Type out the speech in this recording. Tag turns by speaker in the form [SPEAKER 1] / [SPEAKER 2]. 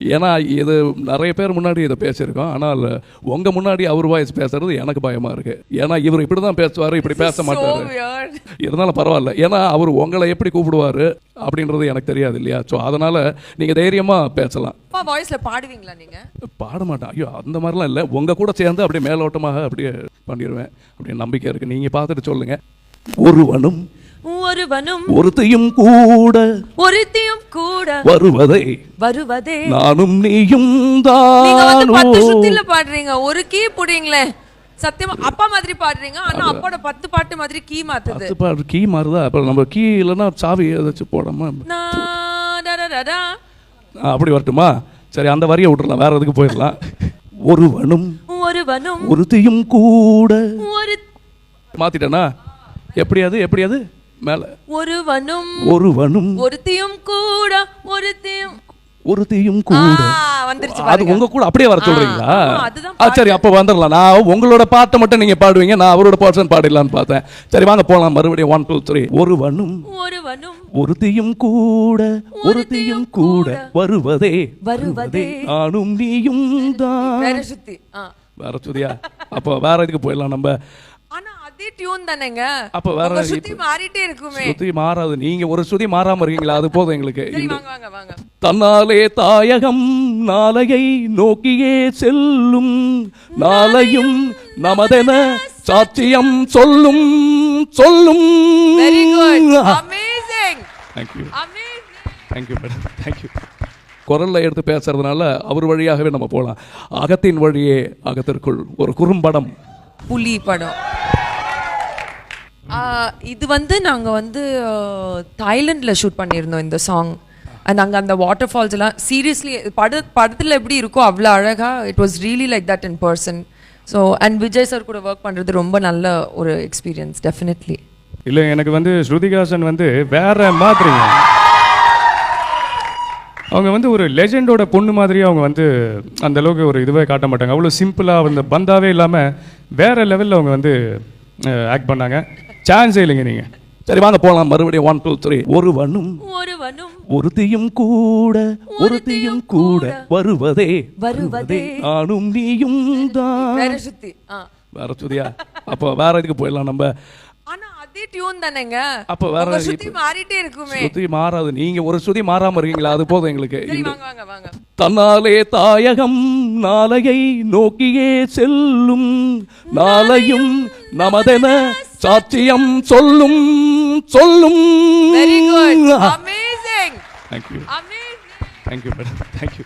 [SPEAKER 1] ஏன்னா இது நிறைய பேர் முன்னாடி இதை பேசியிருக்கோம். ஆனால் உங்கள் முன்னாடி அவர் வாய்ஸ் பேசுறது எனக்கு பயமாக இருக்குது. ஏன்னா இவர் இப்படி தான் பேசுவார், இப்படி பேச மாட்டார். இருந்தாலும் பரவாயில்ல, ஏன்னா அவர் உங்களை எப்படி கூப்பிடுவார் அப்படின்றது எனக்கு தெரியாது இல்லையா. ஸோ அதனால் நீங்கள் தைரியமாக பேசலாம்.
[SPEAKER 2] வாய்ஸில் பாடுவீங்களா நீங்கள்?
[SPEAKER 1] பாட மாட்டேன், ஐயோ அந்த மாதிரிலாம் இல்லை. உங்கள் கூட சேர்ந்து அப்படியே மேலோட்டமாக அப்படியே பண்ணிடுவேன் அப்படின்னு நம்பிக்கை இருக்குது. நீங்கள் பார்த்துட்டு சொல்லுங்கள். ஒருவனும் ஒருத்தையும் கூட வருவதே நானும் நீயும் தான்.
[SPEAKER 2] பாடுறீங்க, ஒரு கீ புடிங்களே. சத்தியமா அப்பா மாதிரி பாடுறீங்க, ஆனா அப்போட 10 பாட்டு மாதிரி கீ மாத்துது.
[SPEAKER 1] 10 பாட்டு கீ மாறுதா? அப்ப நம்ம கீ இல்லைன்னா சாவி ஏதாச்சும் போடாம அப்படி வரட்டுமா? சரி, அந்த வரியை விட்டுறலாம், வேற எதுக்கு போயிடலாம். ஒருவனும் ஒருத்தையும் கூட மாத்திட்டேனா? எப்படியாது மேல ஒருவனும் ஒருத்தையும் கூட
[SPEAKER 2] வந்துருச்சு.
[SPEAKER 1] அது உங்க கூட அப்படியே வர சொல்றீங்களா? சரி, அப்ப வந்துடலாம். நான் உங்களோட பாட்டை மட்டும் நீங்க பாடுவீங்க, நான் அவரோட பாட்டன் பாடிடலான்னு பார்த்தேன். சரி வாங்க போலாம், மறுபடியும் 1 2 3. ஒருவனும் ஒருத்தையும் கூட வருவதே நானும் நீயும் தான். வேற சுதியா? அப்போ வேற இதுக்கு போயிடலாம் நம்ம.
[SPEAKER 2] டியூன் தானேங்க.
[SPEAKER 1] அப்ப வேற
[SPEAKER 2] சுத்தி மாறிட்டே இருக்குமே.
[SPEAKER 1] சுத்தி மாறாது, நீங்க ஒரு சுதி மாறாம இருக்கீங்களா? அது போதும் எங்களுக்கு.
[SPEAKER 2] வாங்க.
[SPEAKER 1] தன்னாலே தாயகம் நாளையை நோக்கியே செல்லும், நாளையும் நமதென சாட்சியம் சொல்லும்.
[SPEAKER 2] Very good. Amazing.
[SPEAKER 1] Thank you. Amazing. Thank you madam. Thank you. குரல்ல எடுத்து பேசுறதுனால அவர் வழியாகவே நம்ம போலாம். அகத்தின் வழியே அகத்திற்குள் ஒரு குறும்படம்,
[SPEAKER 2] புலி படம். இது நாங்கள் தாய்லாண்டில் ஷூட் பண்ணியிருந்தோம் இந்த சாங். அங்கே அந்த வாட்டர் ஃபால்ஸ் எல்லாம் சீரியஸ்லி படத்தில் எப்படி இருக்கோ அவ்வளோ அழகாக. It was really like that in person. So and Vijay sir கூட ஒர்க் பண்ணுறது ரொம்ப நல்ல ஒரு எக்ஸ்பீரியன்ஸ் டெஃபினெட்லி.
[SPEAKER 3] இல்லை, எனக்கு ஸ்ருதிகாசன் வேற மாதிரிங்க. அவங்க ஒரு லெஜெண்டோட பொண்ணு மாதிரி. அவங்க அந்த அளவுக்கு ஒரு இதுவே காட்ட மாட்டாங்க. அவ்வளோ சிம்பிளாக பந்தாவே இல்லாமல் வேற லெவலில் அவங்க ஆக்ட் பண்ணாங்க. சான்ஸே இல்லைங்க நீங்க.
[SPEAKER 1] சரி வாங்க போலாம், மறுபடியும் 1 2 3. ஒருவனும் ஒருத்தையும் கூட வருவதே நானும் நீயும் தான். வேற சுதியா? அப்போ வேற இதுக்கு போயிடலாம் நம்ம.
[SPEAKER 2] டியூன் தானேங்க.
[SPEAKER 1] அப்ப வேற
[SPEAKER 2] சுத்தி மாறிட்டே இருக்குமே.
[SPEAKER 1] சுத்தி மாறாது, நீங்க ஒரு சுதி மாறாம இருக்கீங்களா? அது போதும் எங்களுக்கு.
[SPEAKER 2] வாங்க.
[SPEAKER 1] தன்னாலே தாயகம் நாளையை நோக்கியே செல்லும், நாளையும் நமதென சாட்சியம் சொல்லும்.
[SPEAKER 2] Very good. Amazing.
[SPEAKER 1] Thank you. Amazing. Thank you madam. Thank you.